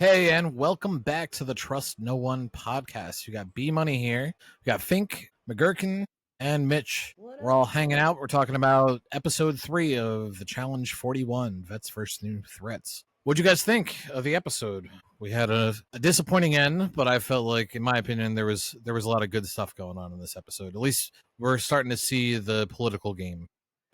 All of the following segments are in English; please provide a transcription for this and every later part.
Hey, and welcome back to the Trust No One podcast. You got B Money here. We got Fink, McGurkin, and Mitch. We're all hanging out. We're talking about episode 3 of the Challenge 41, Vets vs. New Threats. What'd you guys think of the episode? We had a disappointing end, but I felt like, in my opinion, there was a lot of good stuff going on in this episode. At least we're starting to see the political game.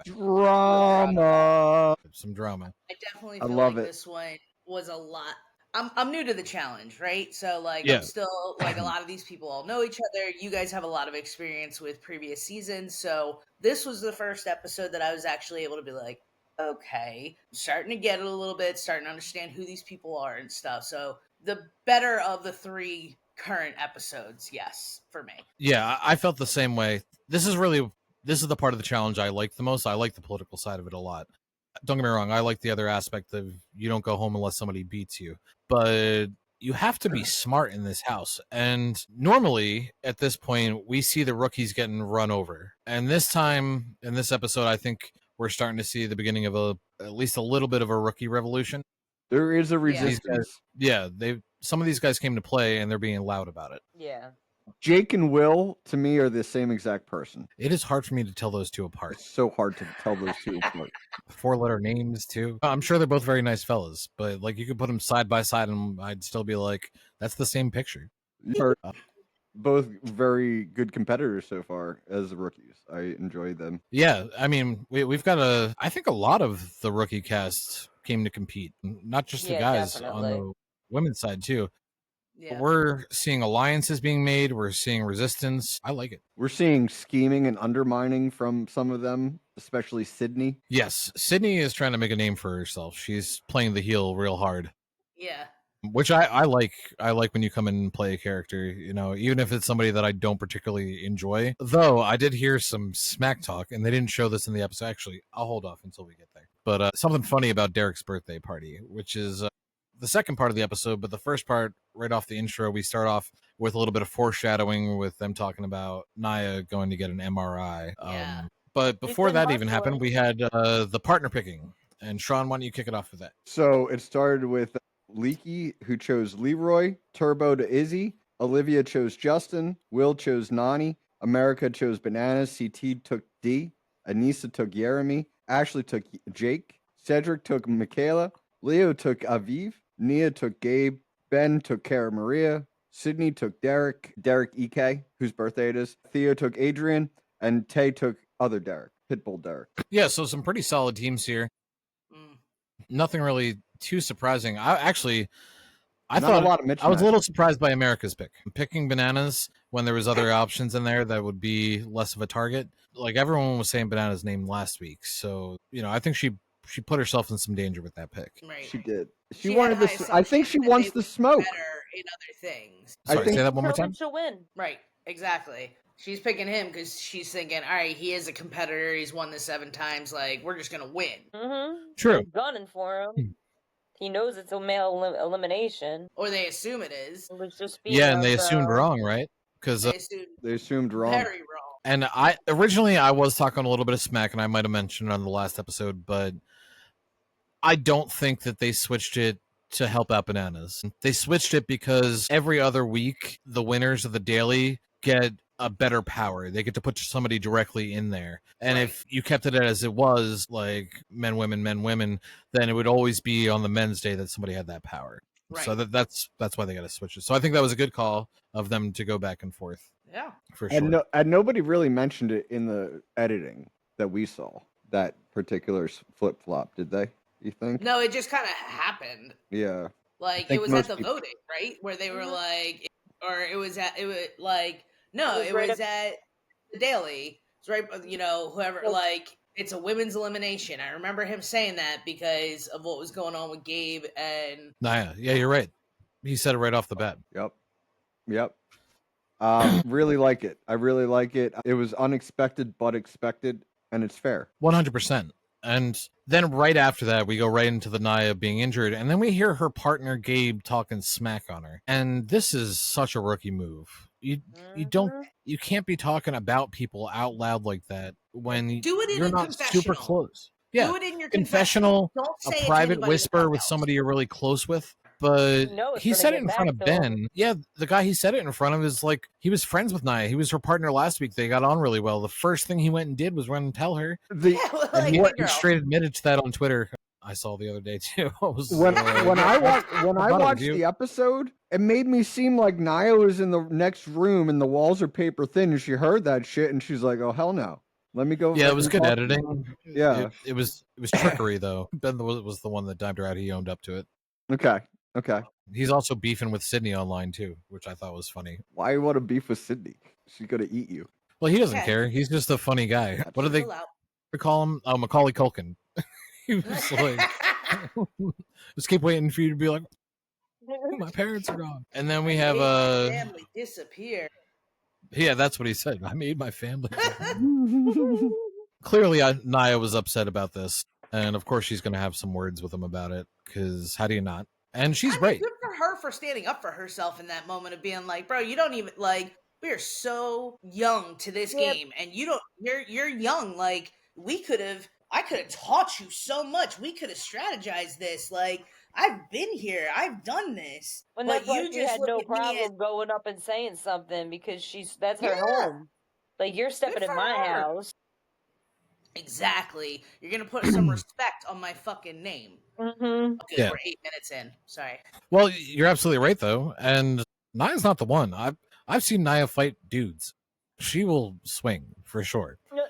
Drama. Some drama. I definitely feel like this one was a lot. I'm new to the challenge, right? So I'm still a lot of these people all know each other. You guys have a lot of experience with previous seasons. So this was the first episode that I was actually able to be like, okay, I'm starting to get it a little bit, starting to understand who these people are and stuff. So the better of the 3 current episodes, yes, for me. Yeah, I felt the same way. This is the part of the challenge I like the most. I like the political side of it a lot. Don't get me wrong, I like the other aspect of you don't go home unless somebody beats you. But you have to be smart in this house. And normally, at this point, we see the rookies getting run over. And this time, in this episode, I think we're starting to see the beginning of at least a little bit of a rookie revolution. There is a resistance. Some of these guys came to play, and they're being loud about it. Yeah. Jake and Will, to me, are the same exact person. It is hard for me to tell those two apart. It's so hard to tell those two apart. 4-letter names, too. I'm sure they're both very nice fellas, but you could put them side by side, and I'd still be like, that's the same picture. You're both very good competitors so far as rookies. I enjoy them. Yeah, I mean, we've got I think a lot of the rookie cast came to compete, not just the guys definitely. on the women's side, too. Yeah. We're seeing alliances being made. We're seeing resistance. I like it. We're seeing scheming and undermining from some of them, especially Sydney. Yes, Sydney is trying to make a name for herself. She's playing the heel real hard. Yeah. Which I like. I like when you come in and play a character, even if it's somebody that I don't particularly enjoy. Though I did hear some smack talk, and they didn't show this in the episode. Actually, I'll hold off until we get there. But something funny about Derek's birthday party, which is the second part of the episode, but the first part, right off the intro, we start off with a little bit of foreshadowing with them talking about Naya going to get an MRI. Yeah. But before that even happened, we had the partner picking. And Sean, why don't you kick it off with that? So it started with Leaky, who chose Leroy, Turbo to Izzy, Olivia chose Justin, Will chose Nani, America chose Bananas, CT took D, Anissa took Jeremy, Ashley took Jake, Cedric took Michaela, Leo took Aviv, Nia took Gabe, Ben took Cara Maria, Sydney took Derek EK, whose birthday it is, Theo took Adrian, and Tay took other Derek, Pitbull Derek. Yeah, so some pretty solid teams here. Nothing really too surprising. I thought a lot of I was a little surprised by America's pick. Picking Bananas when there was other options in there that would be less of a target. Like everyone was saying Bananas' name last week. So, I think she put herself in some danger with that pick. Right. She did. She wanted this. I think she wants the smoke. Better in other things. Sorry, say that one more time. She'll win. Right. Exactly. She's picking him because she's thinking, all right, he is a competitor. He's won this 7 times. We're just going to win. Mm-hmm. True. She's gunning for him. He knows it's a male elimination. Or they assume it is. It was just and they assumed wrong, right? Because they assumed wrong. Very wrong. And I was talking a little bit of smack, and I might have mentioned it on the last episode, but I don't think that they switched it to help out Bananas. They switched it because every other week, the winners of the daily get a better power. They get to put somebody directly in there. And if you kept it as it was, like men, women, then it would always be on the men's day that somebody had that power. Right. So that's why they got to switch it. So I think that was a good call of them to go back and forth. Yeah. For sure. And nobody really mentioned it in the editing that we saw, that particular flip-flop, did they? You think? No, it just kind of happened. Yeah. It was at the voting, right? Where they were it was at the daily. It's right, whoever, it's a women's elimination. I remember him saying that because of what was going on with Gabe and Naya. Yeah, you're right. He said it right off the bat. Yep. Really like it. I really like it. It was unexpected but expected, and it's fair. 100%. And then right after that, we go right into the Naya being injured, and then we hear her partner Gabe talking smack on her. And this is such a rookie move. You can't be talking about people out loud like that when you're not super close. Yeah, do it in your confessional, Don't say a private whisper with somebody you're really close with. but know it's he gonna said it get in front of back to him. Ben. Yeah, the guy he said it in front of is like he was friends with Nia. He was her partner last week. They got on really well. The first thing he went and did was run and tell her, The Yeah, well, and like, he, hey, he girl. straight admitted to that on Twitter. I saw the other day too. I was when like, I "That's- watched thought it was you." the episode, it made me seem like Nia was in the next room and the walls are paper thin, and she heard that shit and she's like, "Oh hell no, let me go." Yeah, it was fucking good talk to you." editing. Yeah. it was trickery though. Ben was the one that dived her out. He owned up to it. Okay. He's also beefing with Sydney online too, which I thought was funny. Why you want to beef with Sydney? She's gonna eat you. Well, he doesn't Yeah. care. He's just a funny guy. What do they Chill out. call him? Oh, Macaulay Culkin. He was like, just keep waiting for you to be like, my parents are gone. And then we have Made my family disappear. yeah, that's what he said. I made my family. Clearly, Nia was upset about this, and of course, she's going to have some words with him about it. Because how do you not? And she's I mean, great. good for her for standing up for herself in that moment of being like, bro, you don't even like. We are so young to this Yep. game, and you don't. You're young. Like I could have taught you so much. We could have strategized this. Like I've been here. I've done this. When But that's why you she just had look no at me as problem going up and saying something because that's her Yeah. home. Like you're stepping in for my her. house. exactly. You're gonna put some respect on my fucking name. Mm-hmm. Okay, Yeah. we're 8 minutes in. Sorry. Well, you're absolutely right, though. And Nia's not the one. I've seen Nia fight dudes. She will swing for sure. Yeah.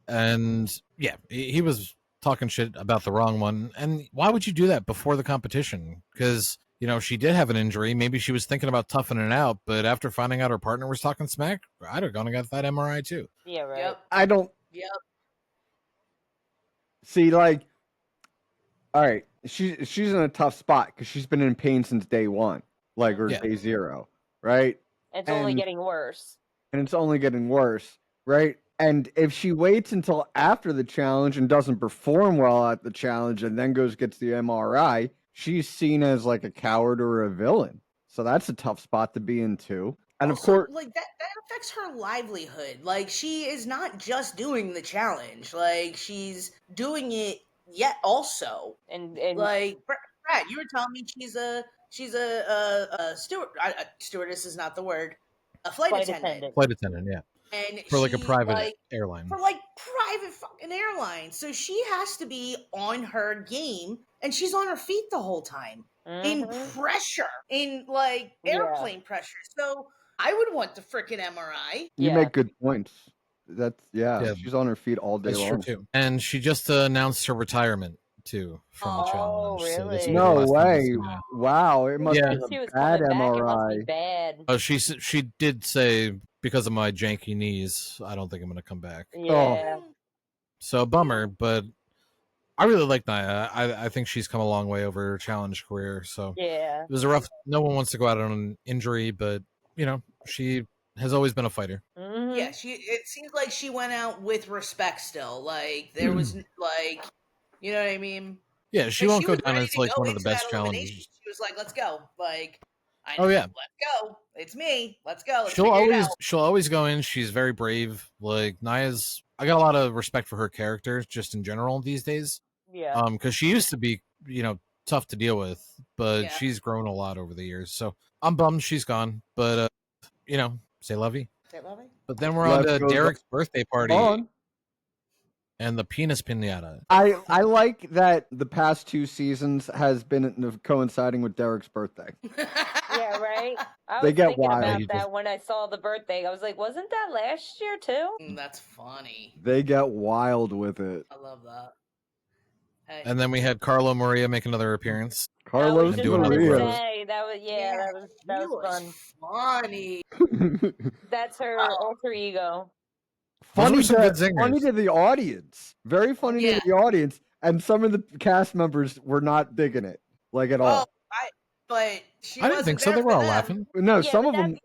And yeah, he was talking shit about the wrong one. And why would you do that before the competition? Because she did have an injury. Maybe she was thinking about toughening it out. But after finding out her partner was talking smack, I'd have gone and got that MRI too. Yeah, right. Yep. I don't Yep. see, like, all right, she's in a tough spot because she's been in pain since day one, like, or Yeah. day zero, right? It's only And- getting worse. And it's only getting worse, right? And if she waits until after the challenge and doesn't perform well at the challenge and then gets the MRI, she's seen as like a coward or a villain. So that's a tough spot to be in too. And of Also, course, like that affects her livelihood. Like she is not just doing the challenge. Like she's doing it yet also. And Like Brad, you were telling me she's a steward. Stewardess is not the word. A flight attendant. Flight attendant, yeah. And For like a she, private like, airline. for like private fucking airline. So she has to be on her game, and she's on her feet the whole time in Mhm. pressure, in like Yeah. airplane pressure. So I would want the freaking MRI. you Yeah. make good points. That's Yeah. she's on her feet all day That's true long. too. And she just announced her retirement too from the Oh, challenge. So this will really? be the No last time we way! see her. Wow, it must Yeah. be If she a was bad coming back, it must be MRI. bad. Oh, she did say, because of my janky knees, I don't think I'm going to come back. Yeah. So bummer, but I really like Nia. I think she's come a long way over her challenge career. So Yeah. it was a rough. No one wants to go out on an injury, but she has always been a fighter. Mhm. Yeah, it seems like she went out with respect still. Like there was like, you know what I mean? Yeah, she Like, won't go was down ready as to like go one of the into that best elimination. challenges. She was like, "Let's go!" Like, Oh, yeah. let's go. It's me. Let's go. Let's She'll figure it always out. she'll always go in. She's very brave. Like Nia's, I got a lot of respect for her character just in general these days. Yeah. Because she used to be tough to deal with, but Yeah. she's grown a lot over the years. So I'm bummed she's gone, but say lovey. Say it, Lovey. But then we're on Love to goes Derek's birthday party On. and the penis pinata. I like that the past 2 seasons has been coinciding with Derek's birthday. Yeah, right? I They was get thinking wild. about He that just- when I saw the birthday. I was like, wasn't that last year too? That's funny. They get wild with it. I love that. Hey. And then we had Carlo Maria make another appearance. I Carlos was just doing gonna Maria. Maria. say that was that he was fun. funny. That's her alter ego. Those funny were some good to, zingers. funny to the audience. Very funny Yeah. to the audience. And some of the cast members were not digging it, like at all. But she I didn't wasn't think so. there They for were all them. laughing. No, Yeah, some but of them.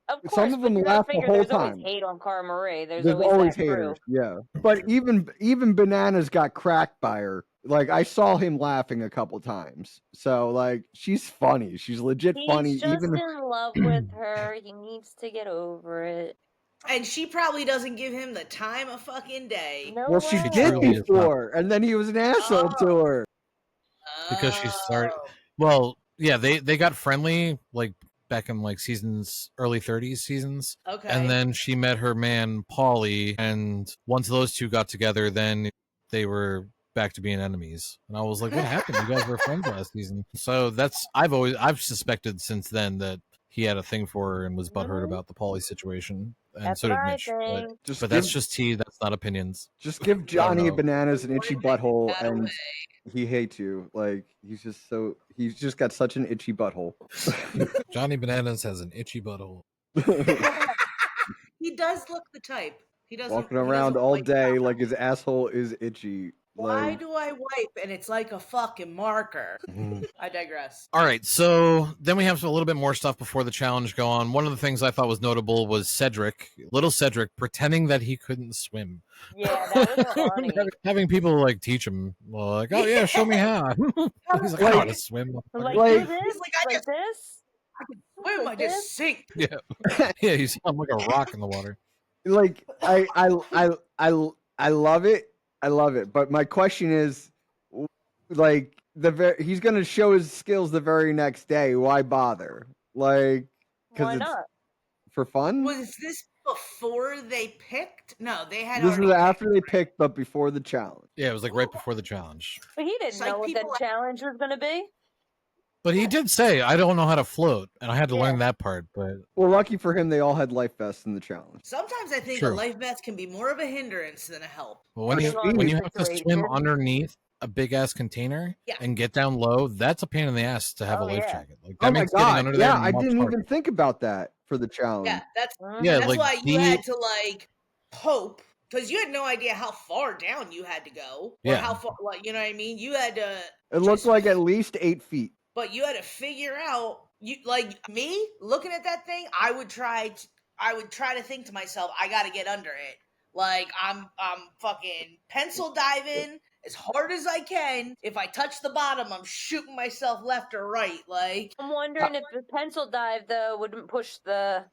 Of course, Some of but them you gotta laughed the figure whole there's always time. hate on Cara Marie. There's There's always always that crew. haters, yeah. But even Bananas got cracked by her. Like I saw him laughing a couple times. So like she's funny. She's legit He's funny. just Even in love with her. He needs to get over it. And she probably doesn't give him the time of fucking day. No well, she way. did truly is not. before, and then he was an asshole to her. Because she started- Oh. Well, Yeah, they got friendly like back in like early 30s seasons. Okay. And then she met her man Paulie, and once those two got together, then they were back to being enemies. And I was like, what happened? You guys were friends last season. So I've suspected since then that he had a thing for her and was butthurt about the Paulie situation. And That's so did what I Mitch. think. But that's just tea, that's not opinions. Just give Johnny know. Bananas an itchy butthole, That and away. he hates you. Like he's just got such an itchy butthole. Johnny Bananas has an itchy butthole. He does look the type. He doesn't Walking he around doesn't all wipe day out. like his asshole is itchy. Why Like, do I wipe and it's like a fucking marker? I digress. All right, so then we have a little bit more stuff before the challenge go on. One of the things I thought was notable was little Cedric, pretending that he couldn't swim. Yeah, that was funny. Having people like teach him, like, oh yeah, show me how. He's like, I know how to swim. Like, Like- do this, He's like, I like just- this. Where am I Like just this? sink? Yeah, you sound like a rock in the water. like I love it. I love it. But my question is, like, he's gonna show his skills the very next day. Why bother? Like, Why it's not? for fun. Was this before they picked? No, they had This is already after they picked, right? picked, but before the challenge. Yeah, it was like right before the challenge. But he didn't It's like know what people the challenge was going to be. But he did say, I don't know how to float, and I had to learn Yeah. that part. But Well, lucky for him, they all had life vests in the challenge. Sometimes I think True. a life vest can be more of a hindrance than a help. when That's you true. have to swim Situation. underneath a big ass container Yeah. and get down low, that's a pain in the ass to have Oh, a life yeah. jacket. Like that Oh my makes getting god! under there Yeah, I much didn't harder. even think about that for the challenge. Yeah, that's Yeah, that's like why you the- had to like hope because you had no idea how far down you had to go or Yeah. how far. Like you know what I mean? You had to, It looked just- like at least 8 feet. but you had to figure out. You like me looking at that thing. I would try to think to myself, I got to get under it. Like I'm fucking pencil diving as hard as I can. If I touch the bottom, I'm shooting myself left or right. Like I'm wondering if the pencil dive though wouldn't push the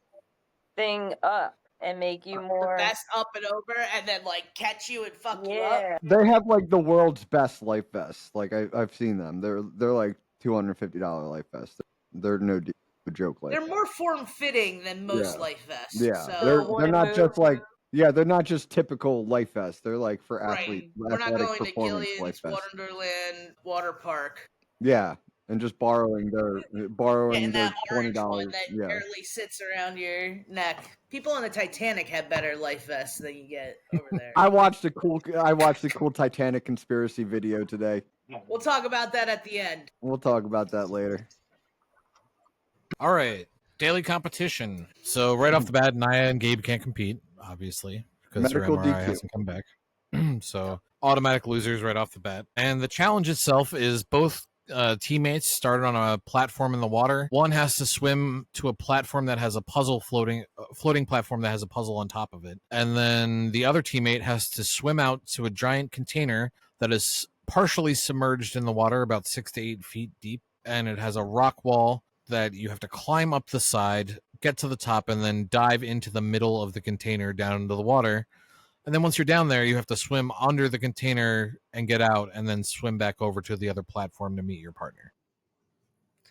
thing up and make you more. the best up and over, and then like catch you and fuck you up. Yeah. They have like the world's best life vests. Like I've seen them. They're like $250 life vests. They're no joke. Like They're more form fitting than most Yeah. life vests. yeah, So they're not just like they're not just typical life vests. They're like for right, athlete we're not athletic going to performance life Gillian's vests. Wonderland water park. Yeah, and just borrowing Getting their that orange one $20. that Yeah. barely sits around your neck. People on the Titanic have better life vests than you get over there. I watched a cool Titanic conspiracy video today. We'll talk about that at the end. We'll talk about that later. All right, daily competition. So right off the bat, Naya and Gabe can't compete, obviously, because her Medical MRI DQ. hasn't come back. So automatic losers right off the bat. And the challenge itself is both teammates started on a platform in the water. One has to swim to a platform that has a puzzle floating platform that has a puzzle on top of it, and then the other teammate has to swim out to a giant container that is partially submerged in the water, about 6 to 8 feet deep, and it has a rock wall that you have to climb up the side, get to the top, and then dive into the middle of the container down into the water. And then once you're down there, you have to swim under the container and get out, and then swim back over to the other platform to meet your partner.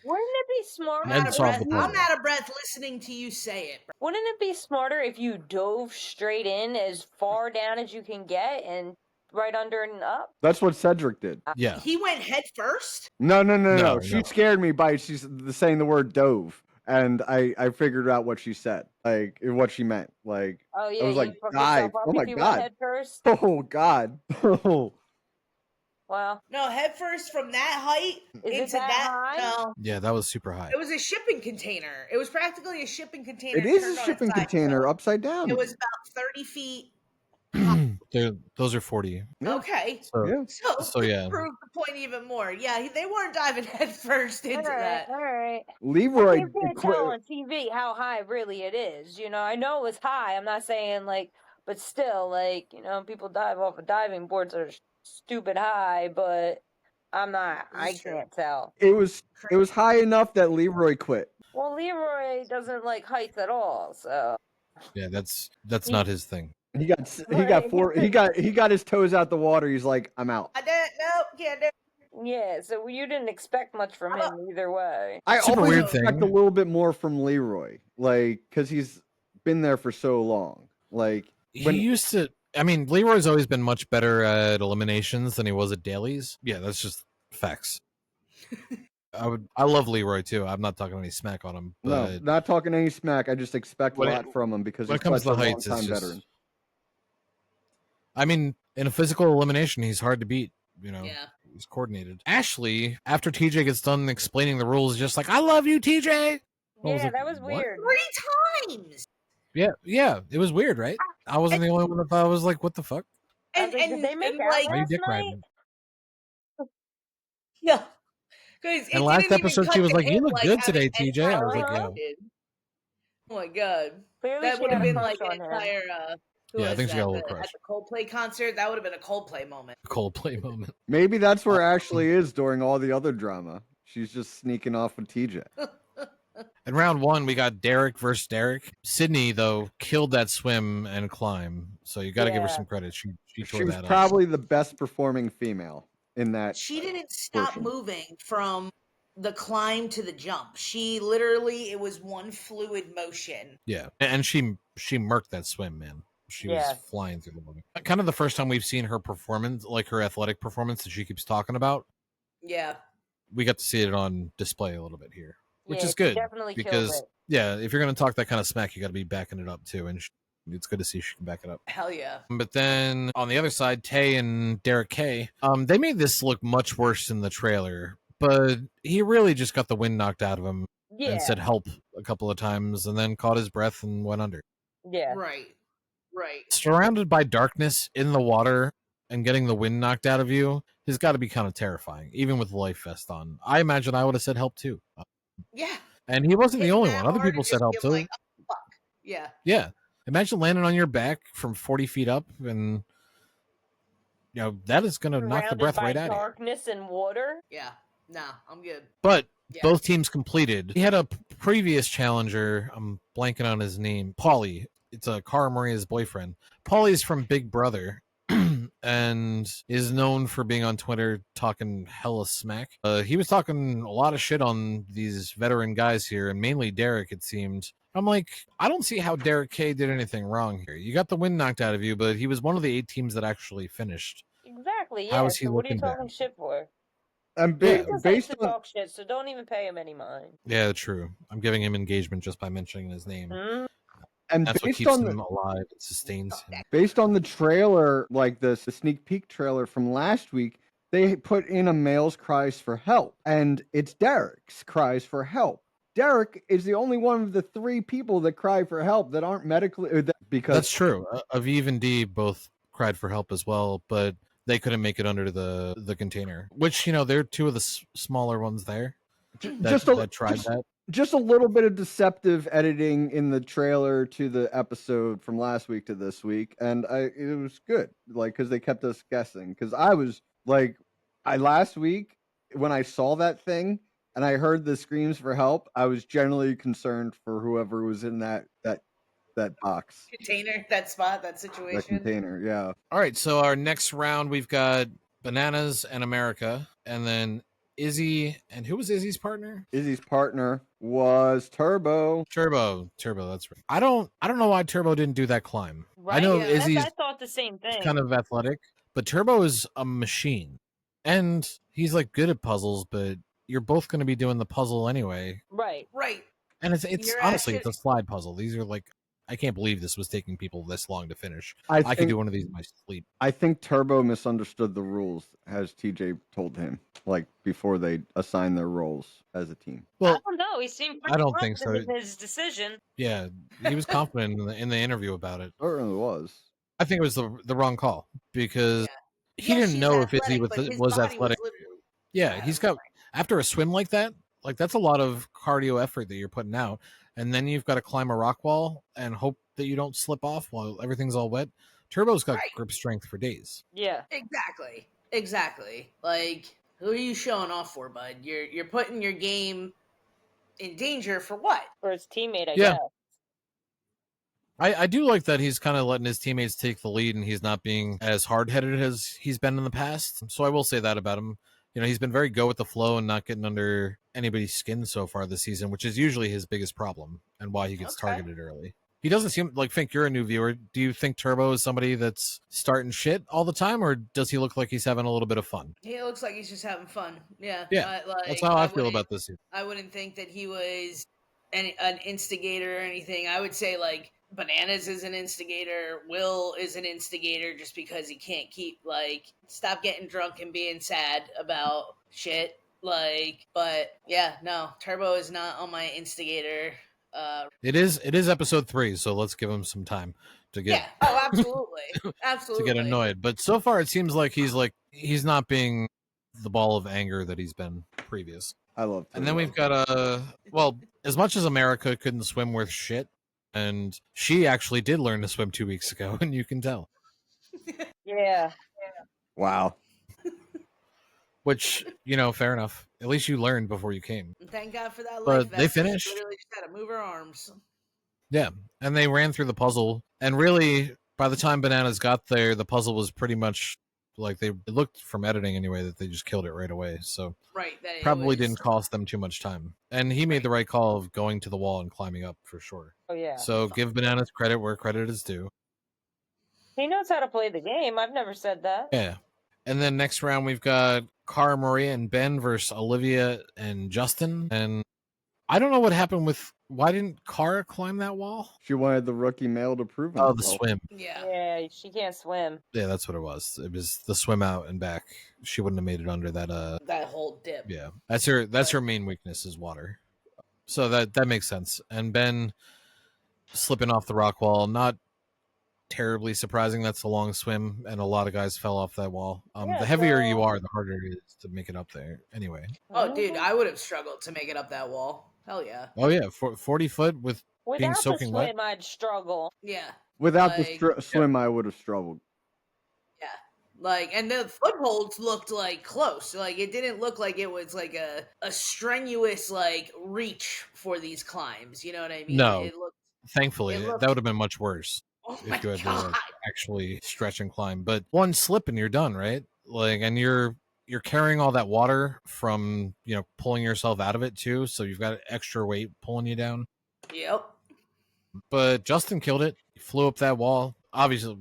Wouldn't it be smarter? And solve the I'm puzzle. out of breath listening to you say it. Bro. Wouldn't it be smarter if you dove straight in as far down as you can get and right under and up? That's what Cedric did. Yeah. He went head first. No. No, She no. scared me by saying the word dove, and I figured out what she said, like what she meant. Like, Oh yeah, was you like, fucked dive. yourself up Oh my if you God. went head first. oh god, oh Wow. No, head first from that height Is it into that high? No, Yeah, that was super high. it was a shipping container. It was practically a shipping container. it is turned a on shipping its side. container So upside down. It was about 30 feet. Those are 40. Yeah. Okay. So, Yeah. So, yeah. Prove the point even more. Yeah, they weren't diving head first into that. All right. Leroy You can't quit- tell on TV how high really it is. You know, I know it's high. I'm not saying like, but still, like, you know, people dive off of diving boards that are stupid high, but I'm not. I It's true. can't tell. It was high enough that Leroy quit. Well, Leroy doesn't like heights at all, so Yeah, that's not his thing. He got Right. he got his toes out the water. He's like, I'm out. I didn't. No, can't do. Yeah, so you didn't expect much from him either way. I Super always weird expect thing. a little bit more from Leroy, like because he's been there for so long. Like when He used to. I mean, Leroy's always been much better at eliminations than he was at dailies. Yeah, that's just facts. I love Leroy too. I'm not talking any smack on him, no, but not talking any smack. I just expect a when it- lot from him because when he's it comes such to a the long heights, it's time just. veteran. I mean, in a physical elimination, he's hard to beat. You know, Yeah. he's coordinated. Ashley, after TJ gets done explaining the rules, is just like, "I love you, TJ." I Yeah, like, that was "What?" weird. 3 times. Yeah, it was weird, right? I wasn't the only one that thought I was like, "What the fuck?" I And was like, did they make and out like Why are you last dick night? riding? yeah, because And it last didn't even episode, cut she was to like, "You him look like good having today, any TJ." I was like, Uh-huh. "Yeah, conversation. Oh my god, Clearly that she would had have a been crush like on an him. entire. Who yeah." I was think she got that? a little At crush. the Coldplay concert, that would have been a Coldplay moment. Coldplay moment. Maybe that's where Ashley is during all the other drama. She's just sneaking off with TJ. In round one, we got Derek versus Derek. Sydney, though, killed that swim and climb, so you got to give her Yeah. some credit. She tore She's that up. probably the best performing female in that. She didn't stop portion. moving from the climb to the jump. She literally, it was one fluid motion. Yeah, and she murked that swim, man. She was Yeah. flying through the water. Kind of the first time we've seen her performance, like her athletic performance that she keeps talking about. Yeah. We got to see it on display a little bit here, which Yeah, is she good definitely killed because it. yeah, if you're gonna talk that kind of smack, you got to be backing it up too, and it's good to see she can back it up. Hell yeah. But then on the other side, Tay and Derek K, they made this look much worse in the trailer, but he really just got the wind knocked out of him Yeah. and said help a couple of times and then caught his breath and went under. Yeah. Right. Right. Surrounded by darkness in the water and getting the wind knocked out of you has got to be kind of terrifying, even with the life vest on. I imagine I would have said help too. Yeah. And he wasn't the Hitting only that one. Other hard people and said just help being too. like, oh, fuck. Yeah. Yeah. Imagine landing on your back from 40 feet up and, you know, that is going to knock the Surrounded breath by right out of you. darkness and water. Yeah. Nah, I'm good. But Yeah. both teams completed. He had a previous challenger. I'm blanking on his name. Paulie. It's Cara Maria's boyfriend. Paulie's from Big Brother and is known for being on Twitter talking hella smack. He was talking a lot of shit on these veteran guys here, and mainly Derek, it seemed. I'm like, I don't see how Derek K did anything wrong here. You got the wind knocked out of you, but he was one of the 8 teams that actually finished. Exactly. How Yeah. is he So what are you looking talking bad? shit for? And Yeah. He just based likes to on talk shit, so don't even pay him any mind. Yeah, true. I'm giving him engagement just by mentioning his name. Hmm? and That's what based keeps on him the alive. It sustains him. based on the trailer, like the sneak peek trailer from last week, they put in a male's cries for help, and it's Derek's cries for help. Derek is the only one of the 3 people that cry for help that aren't medically because That's true. Aviv and Dee both cried for help as well, but they couldn't make it under the container. Which, you know, they're 2 of the smaller ones there that tried that. just a little bit of deceptive editing in the trailer to the episode from last week to this week, and it was good, like because they kept us guessing. Because I was like, last week when I saw that thing and I heard the screams for help, I was generally concerned for whoever was in that box, Container, that spot, that that situation. container. Yeah, All right, so our next round we've got Bananas and America, and then Izzy, and who was Izzy's partner? Izzy's partner was Turbo. Turbo, that's right. I don't know why Turbo didn't do that climb. I Right? know Yeah. That's- Izzy's I thought the same thing. kind of athletic, but Turbo is a machine. And he's like good at puzzles, but you're both going to be doing the puzzle anyway. Right. Right. And it's You're honestly actually- it's a slide puzzle. These are like, I can't believe this was taking people this long to finish. I I could think do one of these in my sleep. I think Turbo misunderstood the rules, as TJ told him, like before they assigned their roles as a team. I Well, don't know. He seemed I don't pretty think so. confident in his decision. yeah, he was confident in the interview about it. Certainly was. I think it was the wrong call because he Yes, didn't she's know if Izzy athletic, but his was body athletic. literally- Yeah, he's got after a swim like that, like that's a lot of cardio effort that you're putting out, and then you've got to climb a rock wall and hope that you don't slip off while everything's all wet. Turbo's got Right. grip strength for days. Yeah. Exactly. Like, who are you showing off for, bud? You're putting your game in danger for what? For his teammate, I Yeah. guess. I do like that he's kind of letting his teammates take the lead and he's not being as hard headed as he's been in the past. So I will say that about him. He's been very go with the flow and not getting under anybody's skin so far this season, which is usually his biggest problem and why he gets targeted early. He doesn't seem like, Fink, you're a new viewer. Do you think Turbo is somebody that's starting shit all the time, or does he look like he's having a little bit of fun? He looks like he's just having fun. Yeah. That's how I feel about this season. I wouldn't think that he was an instigator or anything. I would say, like, Bananas is an instigator. Will is an instigator just because he can't stop getting drunk and being sad about shit. But yeah, no, Turbo is not on my instigator. It is episode 3, so let's give him some time to get. Yeah. Oh, absolutely, absolutely. To get annoyed, but so far it seems like he's not being the ball of anger that he's been previous. I love Turbo. And then we've got as much as America couldn't swim worth shit, and she actually did learn to swim 2 weeks ago, and you can tell. Yeah. Wow. Which, fair enough. At least you learned before you came. Thank God for that. But they finished. She literally just had to move her arms. Yeah, and they ran through the puzzle, and really, by the time Bananas got there, the puzzle was pretty much it looked from editing anyway that they just killed it right away. So that probably didn't cost them too much time. And he made the right call of going to the wall and climbing up for sure. Oh yeah. So give Bananas credit where credit is due. He knows how to play the game. I've never said that. Yeah. And then next round we've got Cara, Maria, and Ben versus Olivia and Justin. And I don't know what happened with. Why didn't Cara climb that wall? She wanted the rookie male to prove Oh, himself. the swim. Yeah. Yeah, she can't swim. Yeah, that's what it was. It was the swim out and back. She wouldn't have made it under that. That whole dip. Yeah, that's her main weakness is water. So that makes sense. And Ben slipping off the rock wall, not terribly surprising. That's a long swim, and a lot of guys fell off that wall. The heavier you are, the harder it is to make it up there. Anyway. Oh, dude, I would have struggled to make it up that wall. Hell yeah. Oh yeah, 40 foot with being soaking wet. Without the swim, wet. I'd struggle. Yeah. Without the swim, I would have struggled. Yeah. And the footholds looked close. It didn't look like it was a strenuous reach for these climbs. You know what I mean? No. Thankfully, that would have been much worse. Oh if you had God. to actually stretch and climb. But one slip and you're done, right? And you're carrying all that water from, pulling yourself out of it too. So you've got extra weight pulling you down. Yep. But Justin killed it. He flew up that wall. Obviously,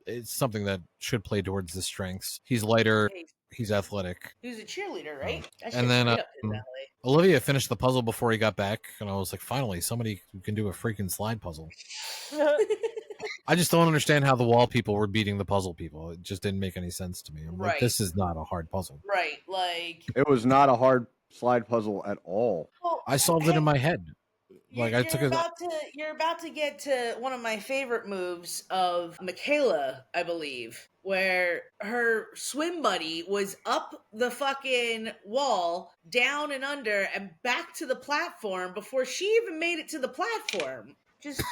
it's something that should play towards the strengths. He's lighter. He's athletic. He was a cheerleader, right? And then Olivia finished the puzzle before he got back. And I was like, finally, somebody who can do a freaking slide puzzle. I just don't understand how the wall people were beating the puzzle people. It just didn't make any sense to me. I'm like, this is not a hard puzzle. Right. It was not a hard slide puzzle at all. Well, I solved it in my head. You're about to get to one of my favorite moves of Michaela, I believe, where her swim buddy was up the fucking wall, down and under, and back to the platform before she even made it to the platform. Just,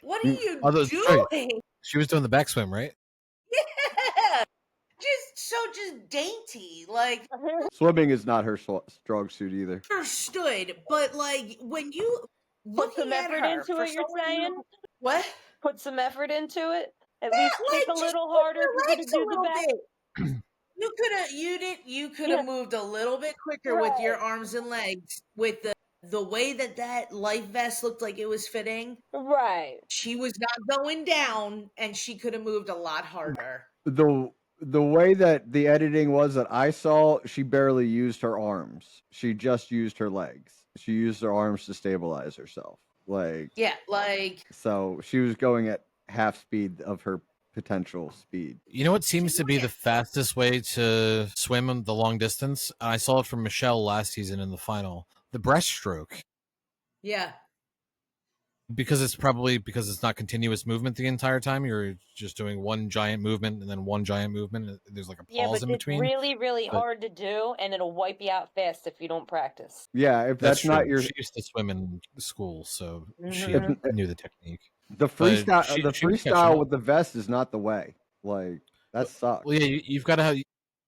what are you doing? Right. She was doing the backswim, right? Yeah. Just dainty. Swimming is not her strong suit either. Understood, but when you put some effort into it, you're saying? What? Put some effort into it. At least think a little harder if you're gonna do the back. You could have moved a little bit quicker with your arms and legs with the way that life vest looked like it was fitting. Right. She was not going down, and she could have moved a lot harder. The way that the editing was that I saw, she barely used her arms. She just used her legs. She used her arms to stabilize herself. So she was going at half speed of her potential speed. You know what seems to be the fastest way to swim the long distance? I saw it from Michelle last season in the final. The breaststroke. Yeah. Because it's not continuous movement the entire time. You're just doing one giant movement and then one giant movement. There's like a pause in between. It's really, really hard to do, and it'll wipe you out fast if you don't practice. Yeah, if that's not true. your. She used to swim in school, so she knew the technique. The freestyle with the vest is not the way. That sucks. Well, yeah, you've got to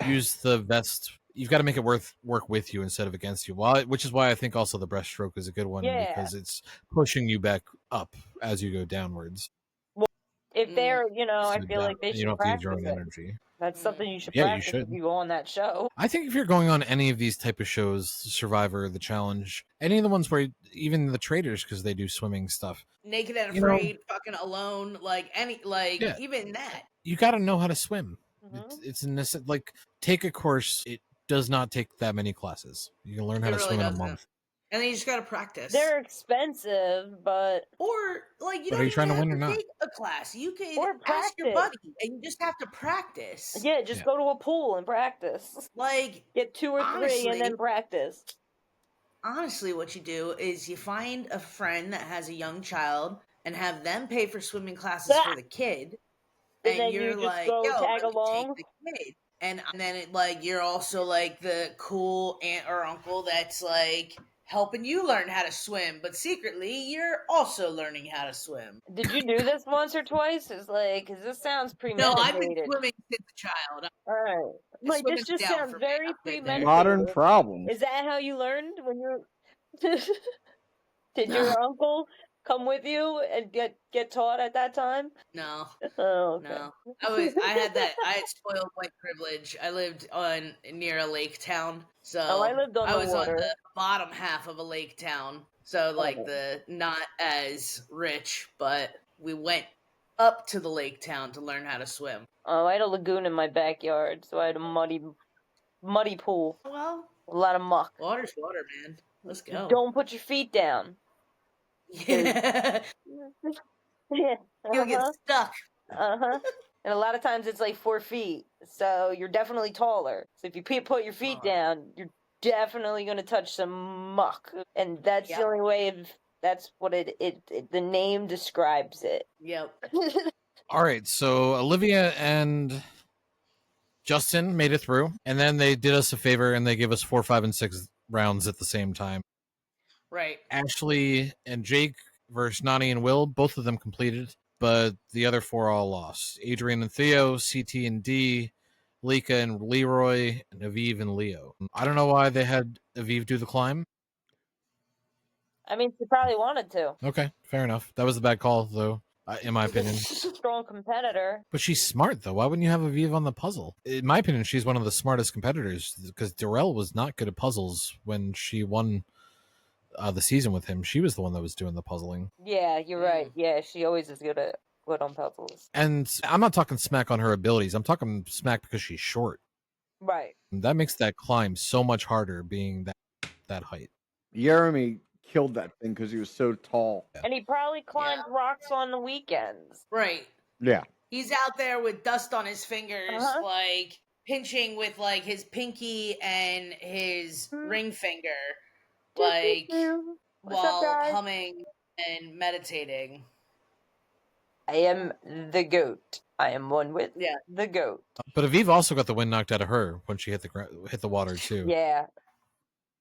use the vest. You've got to make it work with you instead of against you. Which is why I think also the breaststroke is a good one because it's pushing you back up as you go downwards. Well, if they're, I feel like they should you don't have to use your own practice it. energy. That's something you should Yeah, you practice if should. you go on that show. I think if you're going on any of these type of shows, Survivor, The Challenge, any of the ones where even the traders, because they do swimming stuff, Naked and You know- Afraid, fucking Alone, like Yeah. even that. you got to know how to swim. Mhm. It's like take a course. It does not take that many classes. You can learn how It to really swim in a doesn't. month. And then you just gotta practice. They're expensive, but Or like you But don't are you even trying to have win or to not? take a class. You could Or ask your practice. buddy, and you just have to practice. yeah, just Yeah. go to a pool and practice. Like Get 2 or 3 and then Honestly- practice. honestly, what you do is you find a friend that has a young child and have them pay for swimming classes for the kid, And and then you're you just like, go "Yo, tag let me along." take the kid." And then it like you're also like the cool aunt or uncle that's like helping you learn how to swim, but secretly you're also learning how to swim. Did you do this once or twice? It's like, 'cause this sounds No, premeditated. I've been swimming since a child. All right. Like, this Swimming's just down sounds for me. very I've been there. premeditated. Modern problems. Is that how you learned when you Did your uncle come with you and get taught at that time? No, Oh, okay. no. I had spoiled white privilege. I lived near a lake town. So Oh, I lived on I the was water. on the bottom half of a lake town. So like Okay. the not as rich, but we went up to the lake town to learn how to swim. Oh, I had a lagoon in my backyard, so I had a muddy pool. Well, A lot of muck. water's water, man. Let's go. Don't put your feet down. Yeah. Yeah. You'll get stuck. Uh-huh. And a lot of times it's like 4 feet, so you're definitely taller. So if you put your feet Oh. down, you're definitely going to touch some muck, and that's Yep. the only way. That's what the name describes it. Yep. All right, so Olivia and Justin made it through, and then they did us a favor and they gave us 4, 5, and 6 rounds at the same time. Right. Ashley and Jake versus Nani and Will, both of them completed, but the other 4 all lost. Adrian and Theo, CT and D, Lika and Leroy, and Aviv and Leo. I don't know why they had Aviv do the climb. I mean, she probably wanted to. Okay, fair enough. That was a bad call, though, in my opinion. Strong competitor. But she's smart, though. Why wouldn't you have Aviv on the puzzle? In my opinion, she's one of the smartest competitors because Darrell was not good at puzzles when she won the season with him. She was the one that was doing the puzzling. Yeah, you're right. Yeah, she always is good on puzzles. And I'm not talking smack on her abilities. I'm talking smack because she's short. Right. That makes that climb so much harder being that height. Jeremy killed that thing because he was so tall. And he probably climbed rocks on the weekends. Right. Yeah. He's out there with dust on his fingers, Uh-huh. like pinching with like his pinky and his ring finger, like What's up, while guys? humming and meditating. I am the goat. I am one with Yeah. the goat. But Aviv also got the wind knocked out of her when she hit the water too. Yeah.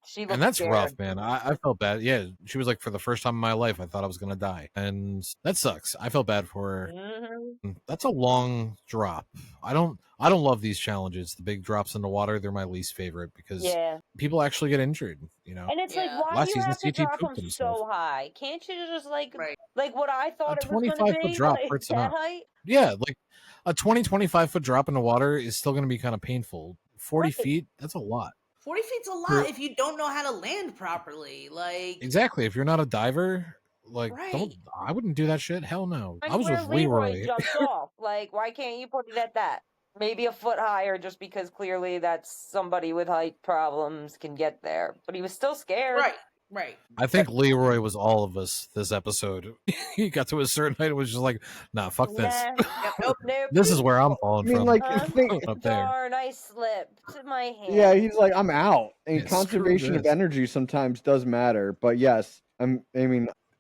She looked And that's scared. rough, man. I felt bad. Yeah, she was like, for the first time in my life, I thought I was gonna die, and that sucks. I felt bad for her. Mhm. That's a long drop. I don't love these challenges. The big drops in the water, they're my least favorite because Yeah. people actually get injured. You know, And it's Yeah. like, why Last do you season, have to CT drop pooped them himself. so high? Can't you just like Right. what I thought A it was going to 25-foot be? drop Like, hurts that enough. height? yeah, like a 25-foot drop in the water is still going to be kind of painful. 40 Right. feet, that's a lot. 40 feet's a lot For- if you don't know how to land properly. Like, Exactly. If you're not a diver, like, Right. I wouldn't do that shit. Hell no. Like I was where with Leroy. jumped off. Like, why can't you put it at that? Maybe a foot higher, just because clearly that's somebody with height problems can get there. But he was still scared. right, right. I think Leroy was all of us this episode. He got to a certain height and was just like, nah, fuck this. Nah. Yep, nope. Nope. This is where I'm I falling mean, from. like, Huh? think, Up there. Darn, I slipped my hand. yeah, he's like, I'm out. And Yeah, screw conservation of this. energy sometimes does matter. But yes,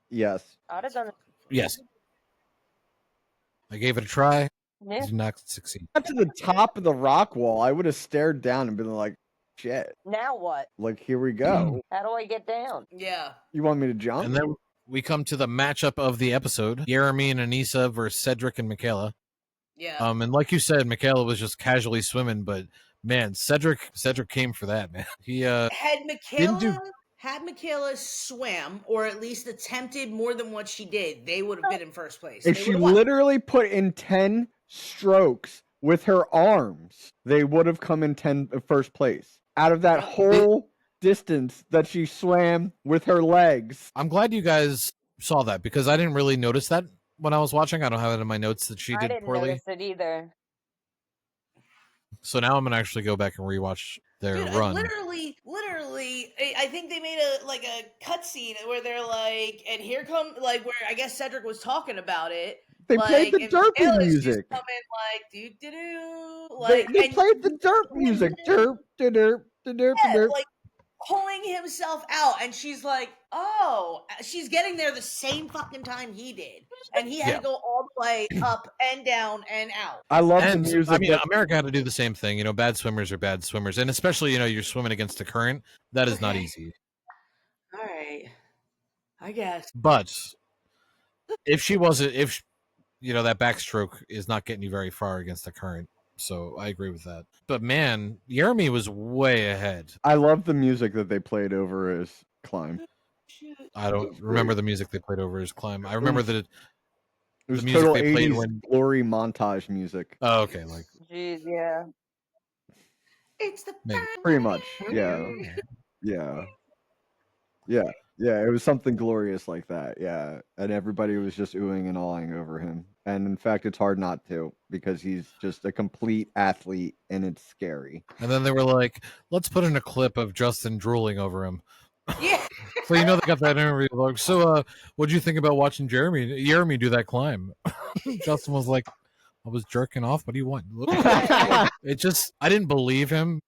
yes. I'd have done it. Yes. I gave it a try. Yeah. Did not succeed. Got to the top of the rock wall, I would have stared down and been like, shit. Now what? Like, here we go. How do I get down? Yeah. You want me to jump? And then we come to the matchup of the episode. Jeremy and Anissa versus Cedric and Michaela. Yeah. And like you said, Michaela was just casually swimming, but man, Cedric came for that, man. He had didn't do- Michaela swam or at least attempted more than what she did, they would have been in first place. If They she would've won. literally put in 10 strokes with her arms, they would have come in first place. Out of that whole distance that she swam with her legs. I'm glad you guys saw that because I didn't really notice that when I was watching. I don't have it in my notes that she I did didn't poorly. notice it either. So now I'm gonna actually go back and rewatch their run. Literally, I think they made a cutscene where they're like, and here come where I guess Cedric was talking about it. They played the derpy music. Coming do do do. They played the derp music. Derp, derp, derp, derp. Like pulling himself out, and she's like, "Oh, she's getting there the same fucking time he did, and he had to go all the way up and down and out." I love the music. I mean, America had to do the same thing. Bad swimmers are bad swimmers, and especially you're swimming against the current. That is not easy. All right, I guess. But if that backstroke is not getting you very far against the current. So I agree with that. But man, Jeremy was way ahead. I love the music that they played over his climb. I don't remember the music they played over his climb. I remember that it was the music total they 80s played when glory montage music. Oh, okay, Jeez, yeah. It's the pretty much, yeah. Yeah, it was something glorious like that, yeah. And everybody was just oohing and awing over him. And in fact, it's hard not to because he's just a complete athlete and it's scary. And then they were like, let's put in a clip of Justin drooling over him. Yeah. So they got that interview. Like, so what'd you think about watching Jeremy do that climb? Justin was like, I was jerking off. What do you want? I didn't believe him.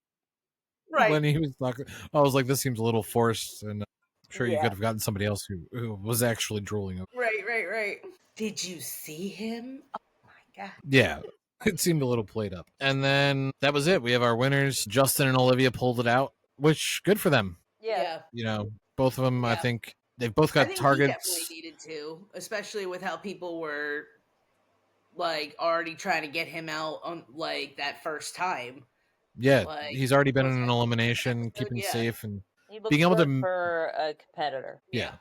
Right. When he was talking, I was like, this seems a little forced, and I'm sure you could have gotten somebody else who was actually drooling over. Right. Did you see him? Oh my god. Yeah. It seemed a little played up. And then that was it. We have our winners. Justin and Olivia pulled it out, which good for them. Yeah. Both of them, I think they've both got targets. He definitely needed to, especially with how people were already trying to get him out on that first time. Yeah, he's already been in an elimination, keeping safe and being able to for a competitor. Yeah.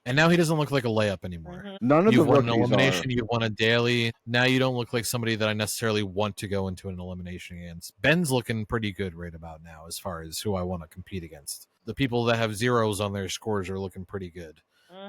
And now he doesn't look like a layup anymore. Mm-hmm. None of you've the won an rookies elimination, are. you've won a daily. Now you don't look like somebody that I necessarily want to go into an elimination against. Ben's looking pretty good right about now as far as who I want to compete against. The people that have zeros on their scores are looking pretty good.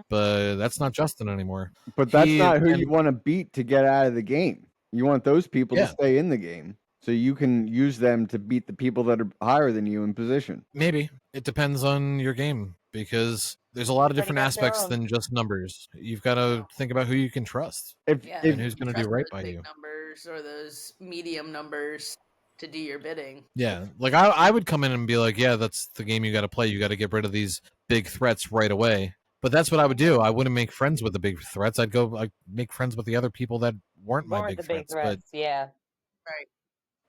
But that's not Justin anymore. But that's not who you want to beat to get out of the game. You want those people to stay in the game so you can use them to beat the people that are higher than you in position. Maybe. It depends on your game because there's a lot of different aspects than just numbers. You've got to think about who you can trust and who's going to do right by you. Numbers or those medium numbers to do your bidding. Yeah, I would come in and be like, yeah, that's the game you got to play. You got to get rid of these big threats right away. But that's what I would do. I wouldn't make friends with the big threats. I'd make friends with the other people that weren't my big threats. But, yeah. Right.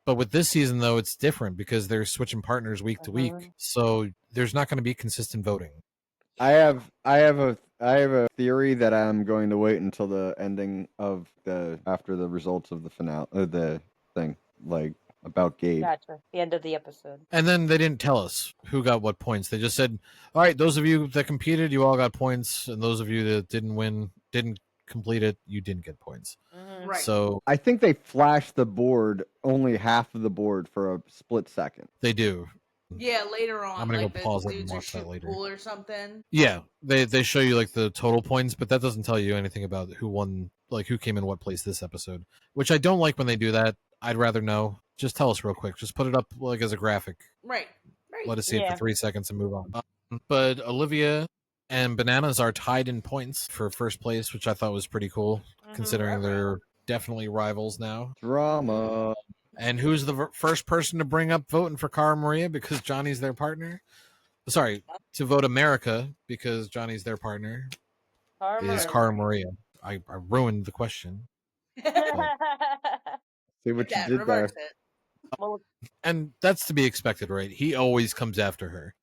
But with this season, though, it's different because they're switching partners week to week. So there's not going to be consistent voting. I have a theory that I'm going to wait until the ending of after the results of the finale, the thing, about Gabe. Gotcha. The end of the episode. And then they didn't tell us who got what points. They just said, all right, those of you that competed, you all got points. And those of you that didn't complete it, you didn't get points. Right. So I think they flash the board, only half of the board for a split second. They do. Yeah, later on. I'm going to go pause it and watch that later. Or something. Yeah, they show you the total points, but that doesn't tell you anything about who won, who came in what place this episode, which I don't like when they do that. I'd rather know. Just tell us real quick. Just put it up as a graphic. Right. Let us see it for 3 seconds and move on. But Olivia and Bananas are tied in points for first place, which I thought was pretty cool, considering they're definitely rivals now. Drama. And who's the first person to bring up voting for Cara Maria because Johnny's their partner? Sorry, to vote America because Johnny's their partner is Cara Maria. I ruined the question. See what you did there. And that's to be expected, right? He always comes after her.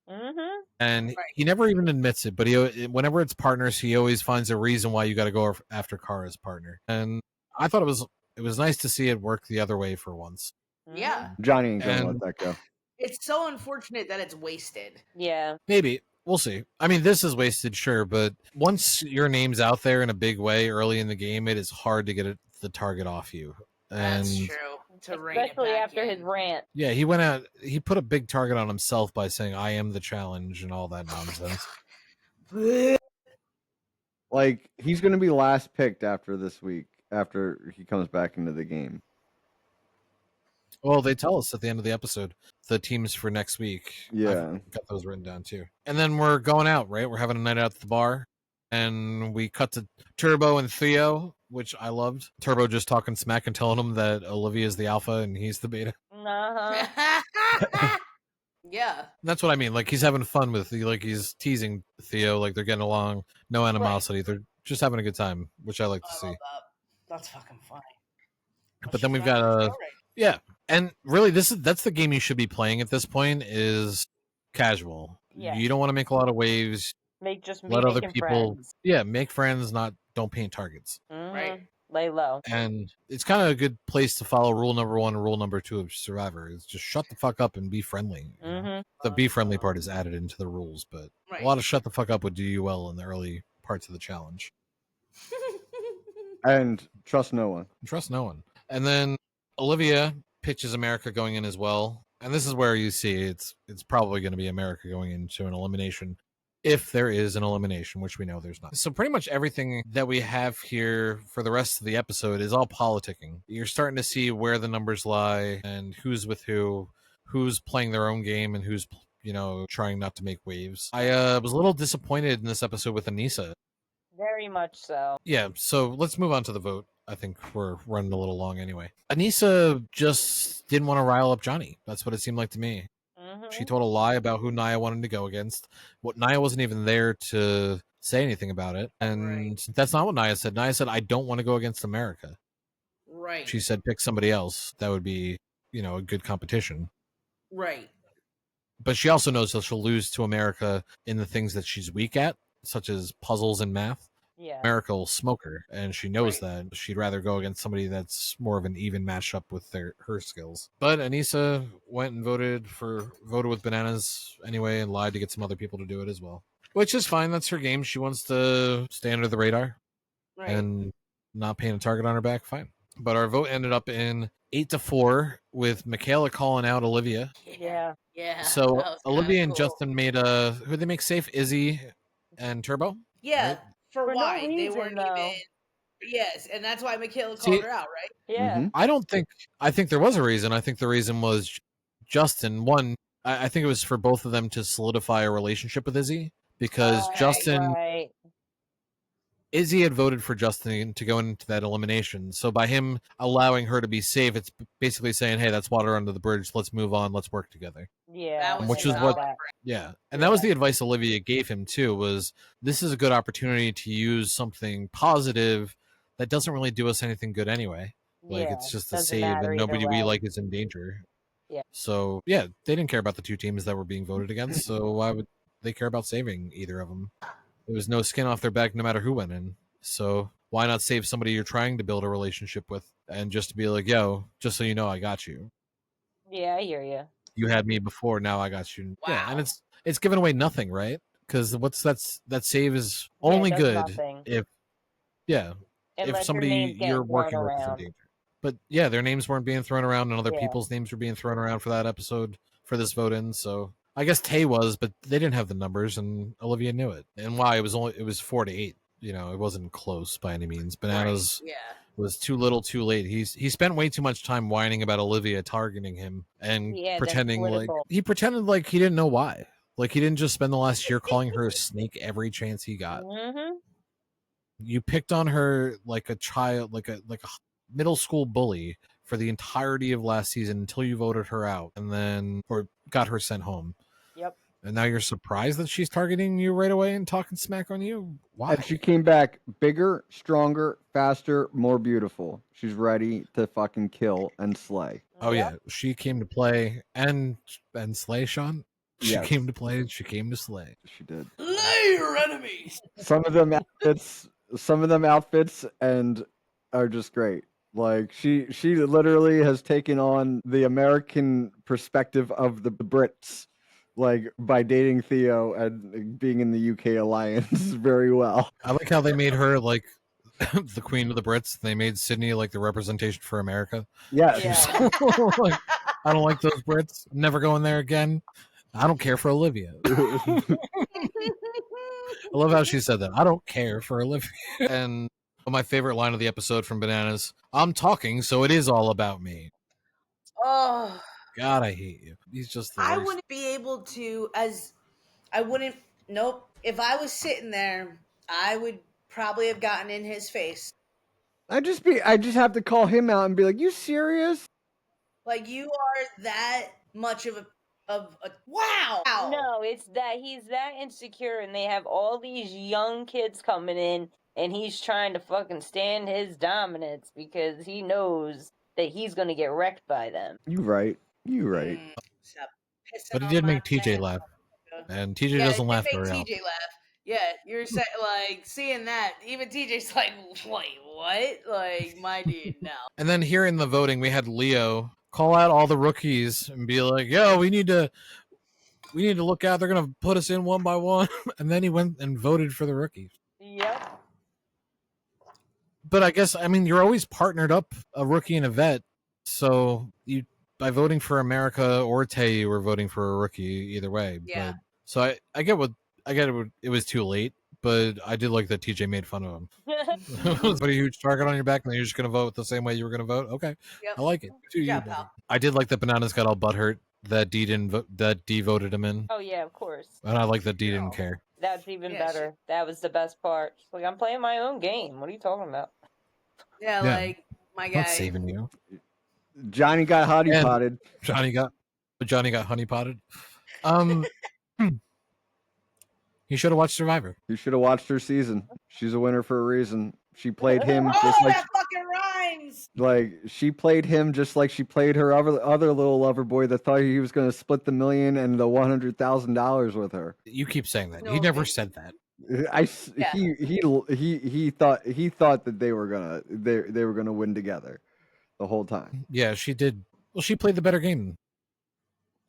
And he never even admits it, but whenever it's partners, he always finds a reason why you got to go after Cara's partner. And I thought it was nice to see it work the other way for once. Yeah. Johnny ain't gonna let that go. It's so unfortunate that it's wasted. Yeah. Maybe. We'll see. I mean, this is wasted, sure, but once your name's out there in a big way early in the game, it is hard to get the target off you. And that's true. to rein it Especially back after his in. rant. Yeah, he went out. He put a big target on himself by saying, "I am the challenge" and all that nonsense. Like, he's going to be last picked after this week, after he comes back into the game. Well, they tell us at the end of the episode the teams for next week. Yeah. I've got those written down too. And then we're going out, right? We're having a night out at the bar, and we cut to Turbo and Theo, which I loved. Turbo just talking smack and telling him that Olivia is the alpha and he's the beta. Uh-huh. Yeah. And that's what I mean. Like, he's having fun with, like, he's teasing Theo, like they're getting along, no animosity. They're just having a good time, which I like to I see. love that. That's fucking funny. But then we've got yeah, and really that's the game you should be playing at this point is casual. Yeah. You don't want to make a lot of waves. Let Let other making people friends. yeah, make friends, don't paint targets. Mhm. Right. Lay low. And it's kind of a good place to follow rule number 1 and rule number 2 of Survivor is just shut the fuck up and be friendly. You know? Mhm. The be friendly part is added into the rules, but a lot of shut the fuck up would do you well in the early parts of the challenge. And trust no one. Trust no one. And then Olivia pitches America going in as well. And this is where you see it's probably going to be America going into an elimination if there is an elimination, which we know there's not. So pretty much everything that we have here for the rest of the episode is all politicking. You're starting to see where the numbers lie and who's with who's playing their own game and who's, trying not to make waves. I was a little disappointed in this episode with Anissa. Very much so. Yeah, so let's move on to the vote. I think we're running a little long anyway. Anissa just didn't want to rile up Johnny. That's what it seemed like to me. Mhm. She told a lie about who Nia wanted to go against. Nia wasn't even there to say anything about it. And that's not what Nia said. Nia said, I don't want to go against America. Right. She said, pick somebody else. That would be, a good competition. Right. But she also knows that she'll lose to America in the things that she's weak at, such as puzzles and math. Yeah. America will smoke her, and she knows that. She'd rather go against somebody that's more of an even matchup with her skills. But Anissa went and voted with Bananas anyway and lied to get some other people to do it as well. Which is fine. That's her game. She wants to stay under the radar and not paint a target on her back. Fine. But our vote ended up in 8-4 with Michaela calling out Olivia. Yeah. Yeah. So Olivia and cool. Justin made who they make safe? Izzy and Turbo? Yeah. Right? For no why? reason, They weren't though. even. Yes, and that's why Michaela called her out, right? Yeah. Mhm. I think there was a reason. I think the reason was Justin. One, I think it was for both of them to solidify a relationship with Izzy because Right. Izzy had voted for Justin to go into that elimination. So by him allowing her to be safe, it's basically saying, hey, that's water under the bridge. Let's move on. Let's work together. Yeah. Which is what, yeah. And that was the advice Olivia gave him too, was this is a good opportunity to use something positive that doesn't really do us anything good anyway. Like it's just a save and nobody we like is in danger. Yeah. So yeah, they didn't care about the two teams that were being voted against. So why would they care about saving either of them? There was no skin off their back no matter who went in. So why not save somebody you're trying to build a relationship with and just to be like, yo, just so you know, I got you. Yeah, I hear you. You had me before, now I got you. Wow. Yeah, and it's giving away nothing, right? Because that save is only good nothing. if Unless somebody you're working with is in around. danger. But yeah, their names weren't being thrown around, and other Yeah. people's names were being thrown around for that episode for this vote in. So I guess Tay was, but they didn't have the numbers, and Olivia knew it. And why it was 4-8. It wasn't close by any means. Bananas was too little, too late. He spent way too much time whining about Olivia targeting him and pretending like he didn't know why. Like he didn't just spend the last year calling her a snake every chance he got. Mm-hmm. You picked on her like a child, like a middle school bully for the entirety of last season until you voted her out or got her sent home. Yep. And now you're surprised that she's targeting you right away and talking smack on you? Why? And she came back bigger, stronger, faster, more beautiful. She's ready to fucking kill and slay. Oh yeah, she came to play and slay, Sean. She Yes. came to play and she came to slay. She did. Slay your enemies. Some of them outfits and are just great. Like she literally has taken on the American perspective of the Brits, like by dating Theo and being in the UK alliance very well. I like how they made her like the Queen of the Brits. They made Sydney like the representation for America. Yes. Yeah. Like, I don't like those Brits. I'm never going there again. I don't care for Olivia. I love how she said that. I don't care for Olivia. And my favorite line of the episode from Bananas: "I'm talking, so it is all about me." Oh, God, I hate you. He's just the I worst. wouldn't be able to, nope. If I was sitting there, I would probably have gotten in his face. I just have to call him out and be like, "You serious?" Like, you are that much of a wow. No, it's that he's that insecure, and they have all these young kids coming in, and he's trying to fucking stand his dominance because he knows that he's gonna get wrecked by them. You right. Stop pissing But he on did my make TJ man. laugh, and TJ Yeah, doesn't it laugh did very make often. TJ laugh. Yeah, you're saying, like, seeing that, even TJ's like, wait, what? Like, my dude, no. And then here in the voting, we had Leo call out all the rookies and be like, "Yo, we need to look out. They're gonna put us in one by one." And then he went and voted for the rookies. Yep. But I guess, I mean, you're always partnered up, a rookie and a vet. So you, by voting for America or Tay, you were voting for a rookie either way. Yeah. But, so I get it was too late, but I did like that TJ made fun of him. Put a huge target on your back, and then you're just going to vote the same way you were going to vote. Okay, Yep. I like it. Do you, Yeah, buddy. pal. I did like that Bananas got all butthurt that D didn't that D voted him in, Oh yeah, of course. and I like that D No. didn't care. That's even Yeah, better. That was the best part. She's like, I'm playing my own game. What are you talking about? Yeah, Yeah. like, my I'm guy. not saving you. Johnny got hottie And- potted. Johnny got honey potted. He should have watched Survivor. You should have watched her season. She's a winner for a reason. She played him Oh, just that fucking rhymes! she played him just like she played her other little lover boy that thought he was going to split the $1 million and the $100,000 with her. You keep saying that. He No, never man. said that. Yeah. He thought that they were gonna win together the whole time. Yeah, she did. Well, she played the better game.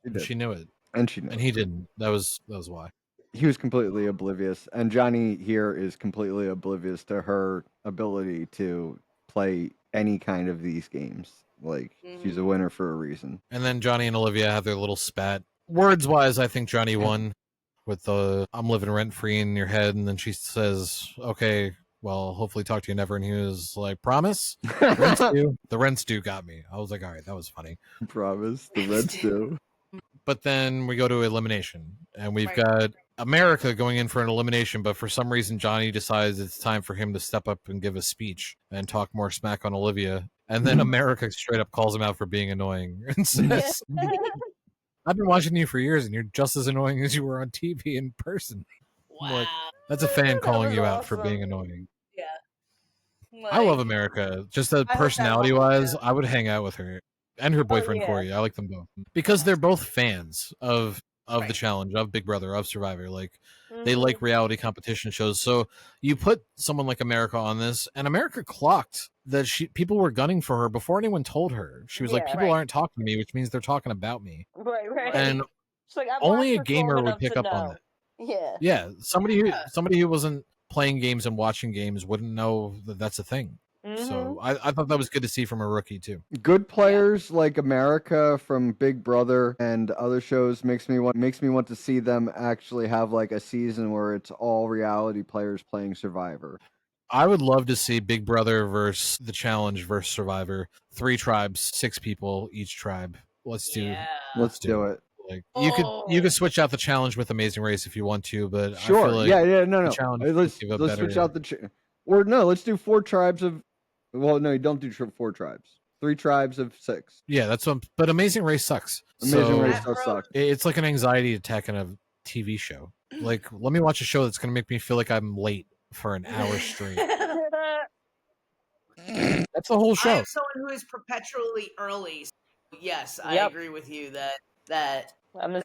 She did. She knew it, And she knew. and he didn't. That was why. He was completely oblivious, and Johnny here is completely oblivious to her ability to play any kind of these games. Like, she's a winner for a reason. And then Johnny and Olivia have their little spat. Words wise, I think Johnny won with the "I'm living rent free in your head," and then she says, "Okay, well, hopefully talk to you never." And he was like, "Promise." Rent's due. The rent's due got me. I was like, all right, that was funny. Promise. The Reds do. But then we go to elimination, and we've Right. got America going in for an elimination, but for some reason Johnny decides it's time for him to step up and give a speech and talk more smack on Olivia. And then America straight up calls him out for being annoying and says, "I've been watching you for years, and you're just as annoying as you were on TV in person." Wow. Like, that's a fan That calling was you out for awesome. being annoying. I Like, love America. Just hope that personality wise, happens, I would hang out with her and her boyfriend yeah. Corey. I like them both because they're both fans of the Right. challenge, of Big Brother, of Survivor. Like, Mm-hmm. they like reality competition shows. So you put someone like America on this, and America clocked that people were gunning for her before anyone told her. She was like, Yeah. "People Right. aren't talking to me, which means they're talking about me." Right. And She's like, I've only a watched her long gamer would enough pick to up on know. that. Yeah. Yeah, somebody Yeah. who wasn't playing games and watching games wouldn't know that that's a thing. Mm-hmm. So I thought that was good to see from a rookie too. Good players like America from Big Brother and other shows makes me want to see them actually have like a season where it's all reality players playing Survivor. I would love to see Big Brother versus the Challenge versus Survivor. 3 tribes, 6 people each tribe. Let's do. Yeah. Let's do it. Like you could switch out the Challenge with Amazing Race if you want to, but I Sure. feel like No. Challenge Let's give a let's better- switch out let's do 4 tribes of. Well, no, you don't do 4 tribes. 3 tribes of 6. yeah, that's what. But Amazing Race sucks. Amazing So Race That does broke- suck. it's like an anxiety attack in a TV show. Like, let me watch a show that's going to make me feel like I'm late for an hour straight. That's the whole I show. am someone who is perpetually early. So yes, I Yep. agree with you that I'm the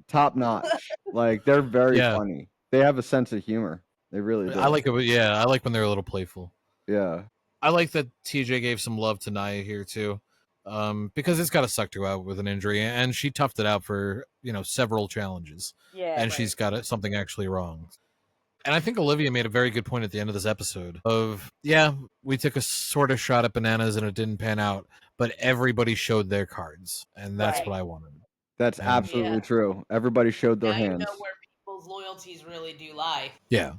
Top notch. Like, they're very Yeah. funny. They have a sense of humor. They really do. I like it. Yeah, I like when they're a little playful. Yeah. I like that TJ gave some love to Naya here too, because it's got to suck to out with an injury, and she toughed it out for several challenges, yeah. and right. she's got something actually wrong. And I think Olivia made a very good point at the end of this episode of, yeah, we took a sort of shot at Bananas and it didn't pan out, but everybody showed their cards, and that's Right. what I wanted. That's And- absolutely Yeah. true. Everybody showed their Now hands. you know where people's loyalties really do lie. Yeah.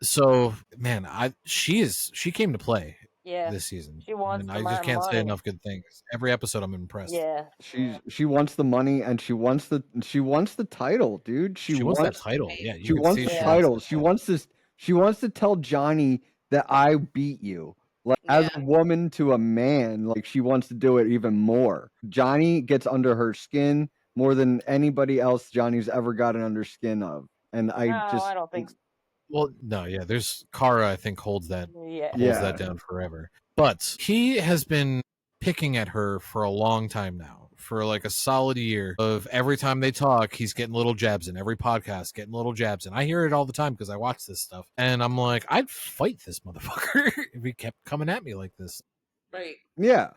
So man, she came to play Yeah. this season. She wants and the I just can't say money. enough good things. Every episode I'm impressed. Yeah. She wants the money and she wants the title, dude. She wants that title. Yeah, She you can wants see the she Yeah. title. wants She that. wants this. She wants to tell Johnny that I beat you. Like as a Yeah. woman to a man, like she wants to do it even more. Johnny gets under her skin more than anybody else Johnny's ever gotten under skin of. And No, I don't think so. Well, no, yeah. There's Kara. I think holds that Yeah. Yeah. that down forever. But he has been picking at her for a long time now, for like a solid year. Of every time they talk, he's getting little jabs in. Every podcast, getting little jabs in. I hear it all the time because I watch this stuff, and I'm like, I'd fight this motherfucker if he kept coming at me like this. Right. Yeah.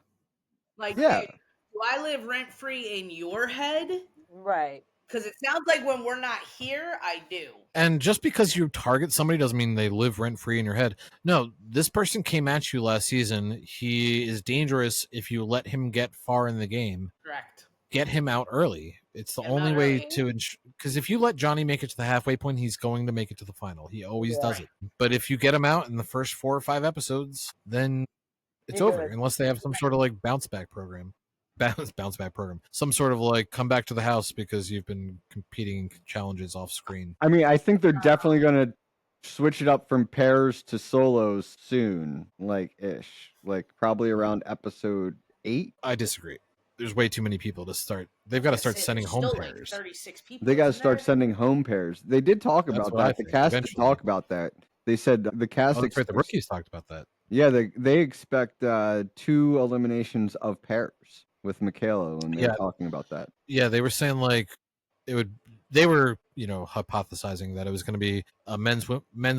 Like, Yeah. dude, do I live rent free in your head? Right. Because it sounds like when we're not here, I do. And just because you target somebody doesn't mean they live rent free in your head. No, this person came at you last season. He is dangerous if you let him get far in the game. Correct. Get him out early. It's the Get him only out way early. to because if you let Johnny make it to the halfway point, he's going to make it to the final. He always Yeah. does it. But if you get him out in the first 4 or 5 episodes, then it's You're over. good. Unless they have some sort of like bounce back program. Bounce back program. Some sort of like come back to the house because you've been competing challenges off screen. I mean, I think they're definitely gonna switch it up from pairs to solos soon, like ish. Like probably around episode 8. I disagree. There's way too many people to start. They've got to start sending home still pairs. Like 36 people. They got to isn't start there? sending home pairs. They did talk That's about what I that. The think, cast did eventually. talk about that. They said the cast Oh, that's right. The expects- rookies talked about that. Yeah, they expect 2 eliminations of pairs with Michaela when they're Yeah. talking about that. Yeah, they were saying like it would. They were, hypothesizing that it was going to be a men's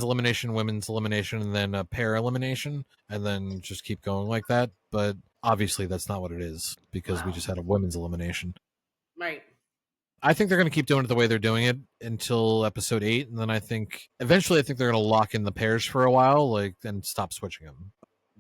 elimination, women's elimination, and then a pair elimination, and then just keep going like that. But obviously, that's not what it is because we Wow. just had a women's elimination. Right. I think they're going to keep doing it the way they're doing it until episode 8, and then I think eventually they're going to lock in the pairs for a while, like, and stop switching them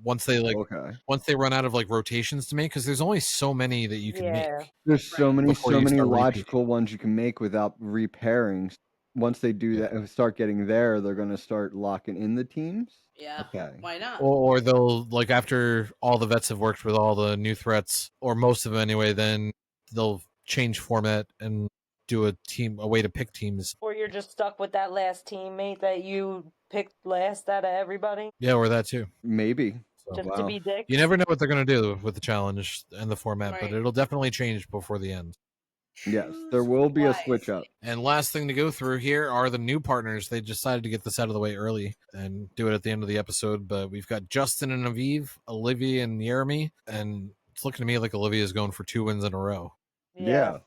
once they Okay. run out of like rotations to make, because there's only so many that you can Yeah. make. There's so Right. many Before you start repeating. logical ones you can make without repairing. Once they do that and start getting there, they're going to start locking in the teams. Yeah. Okay. Why not? Or they'll, like, after all the vets have worked with all the new threats, or most of them anyway, then they'll change format and do a way to pick teams. Or you're just stuck with that last teammate that you picked last out of everybody, Yeah, or that too. Maybe. So, just wow. to be dicks. you never know what they're going to do with the challenge and the format, but Right. it'll definitely change before the end. Yes, Choose there will be a switch wisely. up. And last thing to go through here are the new partners. They decided to get this out of the way early and do it at the end of the episode. But we've got Justin and Aviv, Olivia and Jeremy, and it's looking to me like Olivia's going for 2 wins in a row. Yeah.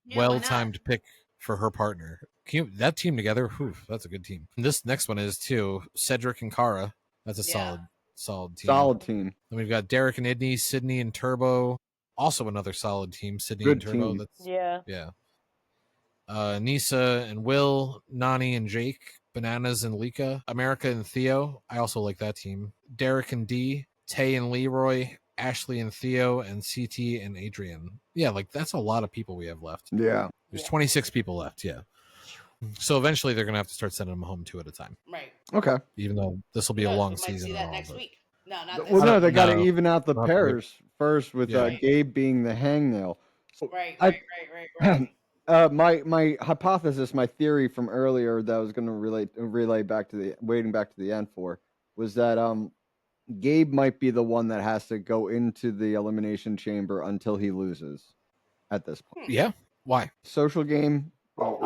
Yeah, why Well not? timed pick for her partner. That team together, whew, that's a good team. And this next one is too Cedric and Kara. That's a Yeah. solid team. Solid team. Then we've got Derek and Idney, Sydney and Turbo. Also another solid team. Sydney Good and Turbo. team. That's Yeah. Nisa and Will, Nani and Jake, Bananas and Lika, America and Theo. I also like that team. Derek and D, Tay and Leroy, Ashley and Theo, and CT and Adrian. Yeah, like that's a lot of people we have left. Yeah. There's Yeah. 26 people left, yeah. So eventually they're gonna have to start sending them home 2 at a time. Right. Okay. Even though this will be a Good. long We might season. see and that all, next but- week. No, not this Well, no, week. they got to No. even out the Not the- pairs first with Yeah. Gabe being the hangnail. So, Right, I- right. my hypothesis, my theory from earlier that I was going to relay back to the end for was that Gabe might be the one that has to go into the elimination chamber until he loses. At this point, Yeah. Why? social game,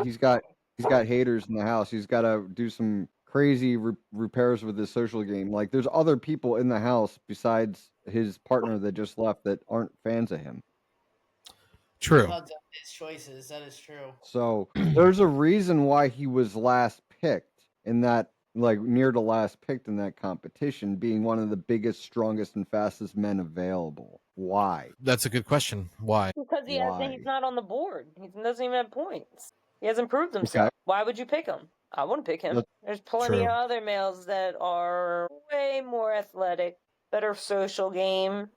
he's got haters in the house. He's got to do some crazy repairs with his social game. Like there's other people in the house besides his partner that just left that aren't fans of him. True. Because of his choices, that is true. So there's a reason why he was last picked in that, like near to last picked in that competition, being one of the biggest, strongest, and fastest men available. Why? That's a good question. Why? Because Why? he's not on the board. He doesn't even have points. He hasn't proved himself. Okay. Why would you pick him? I wouldn't pick him. Look- There's plenty True. of other males that are way more athletic, better social game.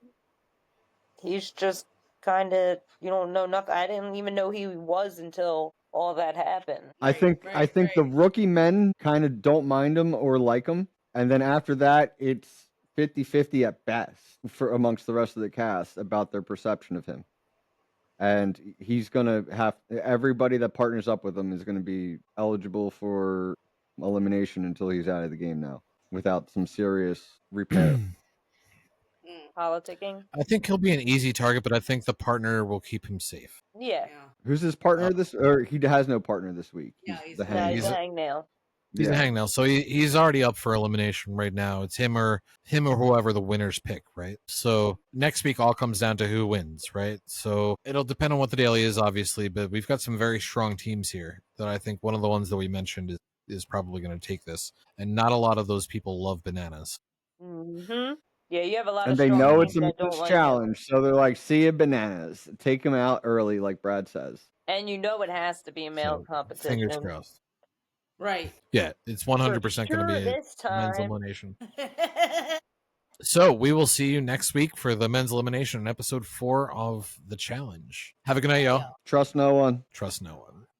He's just kind of, you don't know nothing. I didn't even know he was until all that happened. I think the rookie men kind of don't mind him or like him, and then after that, it's 50-50 at best for amongst the rest of the cast about their perception of him. And he's gonna have everybody that partners up with him is gonna be eligible for elimination until he's out of the game now, without some serious repair. Politicking. I think he'll be an easy target, but I think the partner will keep him safe. Yeah. Who's his partner this? Or he has no partner this week. Yeah, he's the not. No, hang. he's a hangnail. He's a hangnail, so he's already up for elimination right now. It's him or whoever the winners pick, right? So next week all comes down to who wins, right? So it'll depend on what the daily is, obviously, but we've got some very strong teams here that I think one of the ones that we mentioned is probably going to take this, and not a lot of those people love bananas. Mm-hmm. Yeah, you have a lot And of they strong know teams it's a that don't men's like him. challenge, so they're like, "See ya, bananas. Take him out early," like Brad says. And you know it has to be a male So, competition. fingers crossed. Right. Yeah, it's 100% going to sure be this a men's time. elimination. So we will see you next week for the men's elimination in episode 4 of the challenge. Have a good night, y'all. Trust no one. Trust no one.